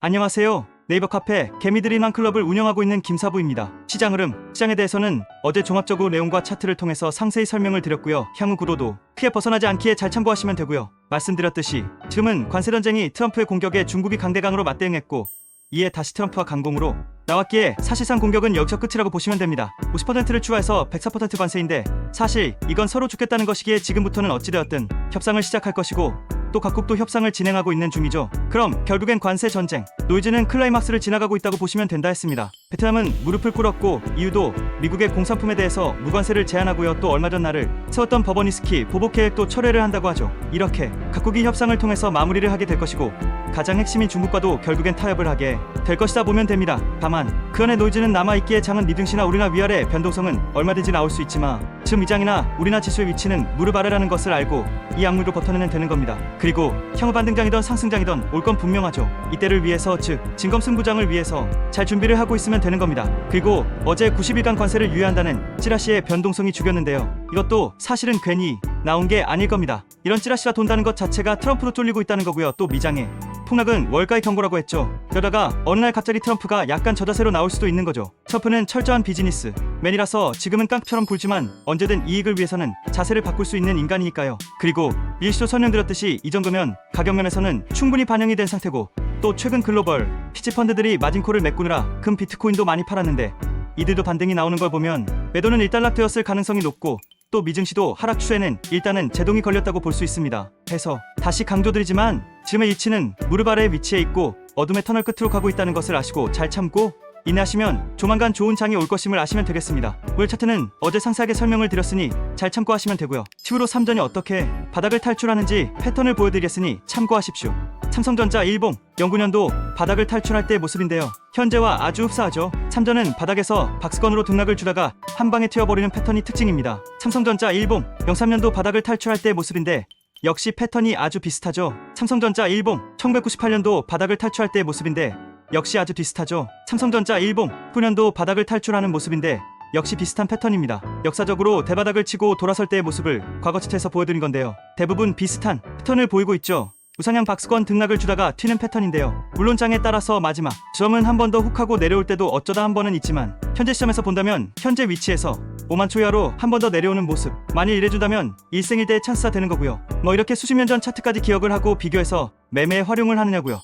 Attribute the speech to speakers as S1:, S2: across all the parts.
S1: 안녕하세요. 네이버 카페 개미들이 난 클럽을 운영하고 있는 김사부입니다. 시장 흐름, 시장에 대해서는 어제 종합적으로 내용과 차트를 통해서 상세히 설명을 드렸고요. 향후 구도도 크게 벗어나지 않기에 잘 참고하시면 되고요. 말씀드렸듯이 지금은 관세 전쟁이 트럼프의 공격에 중국이 강대강으로 맞대응했고 이에 다시 트럼프와 강공으로 나왔기에 사실상 공격은 여기서 끝이라고 보시면 됩니다. 50%를 추가해서 104% 관세인데 사실 이건 서로 죽겠다는 것이기에 지금부터는 어찌되었든 협상을 시작할 것이고 또 각국도 협상을 진행하고 있는 중이죠. 그럼 결국엔 관세 전쟁, 노이즈는 클라이막스를 지나가고 있다고 보시면 된다 했습니다. 베트남은 무릎을 꿇었고 이유도 미국의 공산품에 대해서 무관세를 제한하고요. 또 얼마 전 날을 세웠던 버버니스키 보복 계획도 철회를 한다고 하죠. 이렇게 각국이 협상을 통해서 마무리를 하게 될 것이고 가장 핵심인 중국과도 결국엔 타협을 하게 될 것이다 보면 됩니다. 다만 그 안에 노이즈는 남아있기에 장은 리등시나 우리나 위아래 변동성은 얼마든지 나올 수 있지만 지금 위장이나 우리나 지수의 위치는 무릎 아래라는 것을 알고 이 악물고 버텨내면 되는 겁니다. 그리고 향후 반등장이던 상승장이던 올 건 분명하죠. 이때를 위해서 즉 진검승부장을 위해서 잘 준비를 하고 있으면 되는 겁니다. 그리고 어제 90일간 관세를 유예한다는 찌라시의 변동성이 죽였는데요. 이것도 사실은 괜히 나온 게 아닐 겁니다. 이런 찌라시가 돈다는 것 자체가 트럼프도 쫄리고 있다는 거고요. 또 미장의 폭락은 월가의 경고라고 했죠. 그러다가 어느 날 갑자기 트럼프가 약간 저자세로 나올 수도 있는 거죠. 트럼프는 철저한 비즈니스 맨이라서 지금은 깡처럼 굴지만 언제든 이익을 위해서는 자세를 바꿀 수 있는 인간이니까요. 그리고 일시도 설명드렸듯이 이 정도면 가격면에서는 충분히 반영이 된 상태고 또 최근 글로벌 피치펀드들이 마진콜을 메꾸느라 금 비트코인도 많이 팔았는데 이들도 반등이 나오는 걸 보면 매도는 일단락되었을 가능성이 높고 또 미증시도 하락 추세는 일단은 제동이 걸렸다고 볼 수 있습니다. 해서 다시 강조드리지만 지금의 이치는 무릎 아래에 위치해 있고 어둠의 터널 끝으로 가고 있다는 것을 아시고 잘 참고 인내하시면 조만간 좋은 장이 올 것임을 아시면 되겠습니다. 오늘 차트는 어제 상세하게 설명을 드렸으니 잘 참고하시면 되고요. 칩으로 삼전이 어떻게 바닥을 탈출하는지 패턴을 보여드리겠으니 참고하십시오. 삼성전자 일봉 09년도 바닥을 탈출할 때의 모습인데요. 현재와 아주 흡사하죠. 삼전은 바닥에서 박스권으로 등락을 주다가 한 방에 튀어버리는 패턴이 특징입니다. 삼성전자 일봉 03년도 바닥을 탈출할 때의 모습인데 역시 패턴이 아주 비슷하죠. 삼성전자 일봉 1998년도 바닥을 탈출할 때의 모습인데 역시 아주 비슷하죠. 삼성전자 일봉 9년도 바닥을 탈출하는 모습인데 역시 비슷한 패턴입니다. 역사적으로 대바닥을 치고 돌아설 때의 모습을 과거 차트에서 보여드린 건데요. 대부분 비슷한 패턴을 보이고 있죠. 우상향 박스권 등락을 주다가 튀는 패턴인데요. 물론 장에 따라서 마지막 점은 한 번 더 훅하고 내려올 때도 어쩌다 한 번은 있지만 현재 시점에서 본다면 현재 위치에서 5만 초 이하로 한 번 더 내려오는 모습 만일 이래준다면 일생일대의 찬스가 되는 거고요. 뭐 이렇게 수십 년 전 차트까지 기억을 하고 비교해서 매매에 활용을 하느냐고요.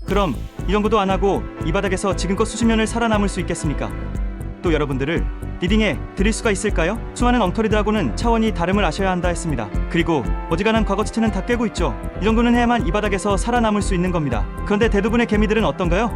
S1: 그럼 이 정도도 안 하고 이 바닥에서 지금껏 수십 년을 살아남을 수 있겠습니까? 또 여러분들을 리딩에 드릴 수가 있을까요? 수많은 엉터리들하고는 차원이 다름을 아셔야 한다 했습니다. 그리고 어지간한 과거 차트는 다 깨고 있죠. 이 정도는 해야만 이 바닥에서 살아남을 수 있는 겁니다. 그런데 대부분의 개미들은 어떤가요?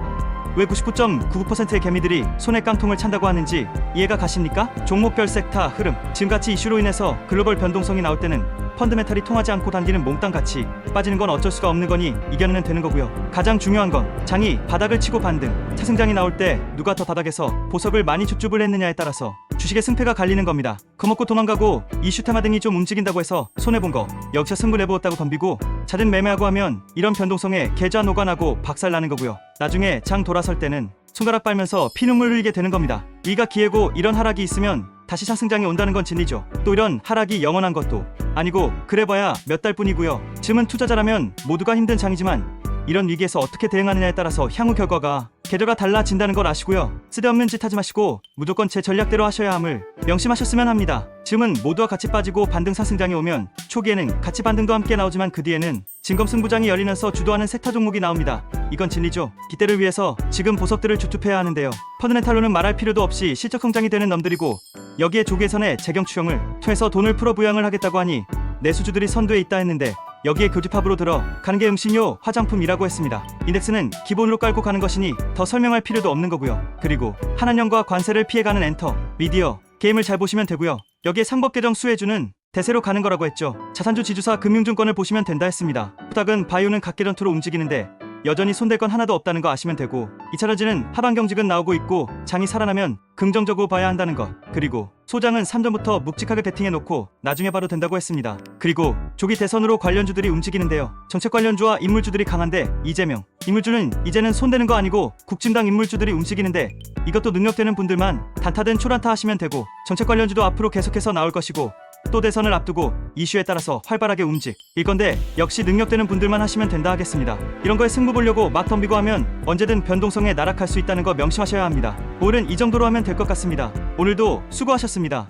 S1: 왜 99.99%의 개미들이 손에 깡통을 찬다고 하는지 이해가 가십니까? 종목별 섹터 흐름 지금같이 이슈로 인해서 글로벌 변동성이 나올 때는 펀드메탈이 통하지 않고 당기는 몽땅 같이 빠지는 건 어쩔 수가 없는 거니 이겨내면 되는 거고요. 가장 중요한 건 장이 바닥을 치고 반등 차승장이 나올 때 누가 더 바닥에서 보석을 많이 줍줍을 했느냐에 따라서 주식의 승패가 갈리는 겁니다. 겁먹고 도망가고 이슈 테마 등이 좀 움직인다고 해서 손해본 거 여기서 승부 내보았다고 덤비고 자든 매매하고 하면 이런 변동성에 계좌 노관하고 박살나는 거고요. 나중에 장 돌아설 때는 손가락 빨면서 피눈물 흘리게 되는 겁니다. 위가 기회고 이런 하락이 있으면 다시 상승장이 온다는 건 진리죠. 또 이런 하락이 영원한 것도 아니고 그래봐야 몇 달 뿐이고요. 지금은 투자자라면 모두가 힘든 장이지만 이런 위기에서 어떻게 대응하느냐에 따라서 향후 결과가 계절가 달라진다는 걸 아시고요. 쓸데없는 짓 하지 마시고 무조건 제 전략대로 하셔야 함을 명심하셨으면 합니다. 지금은 모두와 같이 빠지고 반등 상승장이 오면 초기에는 같이 반등도 함께 나오지만 그 뒤에는 진검승부장이 열리면서 주도하는 섹터 종목이 나옵니다. 이건 진리죠. 기대를 위해서 지금 보석들을 주투해야 하는데요. 펀드멘탈로는 말할 필요도 없이 실적 성장이 되는 놈들이고 여기에 조계선의 재경 추형을 통해서 돈을 풀어 부양을 하겠다고 하니 내수주들이 선두에 있다 했는데 여기에 교집합으로 들어 가는 게 응신료 화장품이라고 했습니다. 인덱스는 기본으로 깔고 가는 것이니 더 설명할 필요도 없는 거고요. 그리고 한한령과 관세를 피해가는 엔터, 미디어, 게임을 잘 보시면 되고요. 여기에 상법 개정 수혜주는 대세로 가는 거라고 했죠. 자산주 지주사 금융증권을 보시면 된다 했습니다. 후닥은 바이오는 각계전투로 움직이는데 여전히 손댈 건 하나도 없다는 거 아시면 되고 2차 러지는 하반경직은 나오고 있고 장이 살아나면 긍정적으로 봐야 한다는 것 그리고 소장은 3전부터 묵직하게 베팅해놓고 나중에 봐도 된다고 했습니다. 그리고 조기 대선으로 관련주들이 움직이는데요. 정책 관련주와 인물주들이 강한데 이재명 인물주는 이제는 손대는 거 아니고 국진당 인물주들이 움직이는데 이것도 능력되는 분들만 단타든 초란타 하시면 되고 정책 관련주도 앞으로 계속해서 나올 것이고 또 대선을 앞두고 이슈에 따라서 활발하게 움직일 건데 역시 능력되는 분들만 하시면 된다 하겠습니다. 이런 거에 승부 보려고 막 덤비고 하면 언제든 변동성에 나락할 수 있다는 거 명심하셔야 합니다. 오늘은 이 정도로 하면 될 것 같습니다. 오늘도 수고하셨습니다.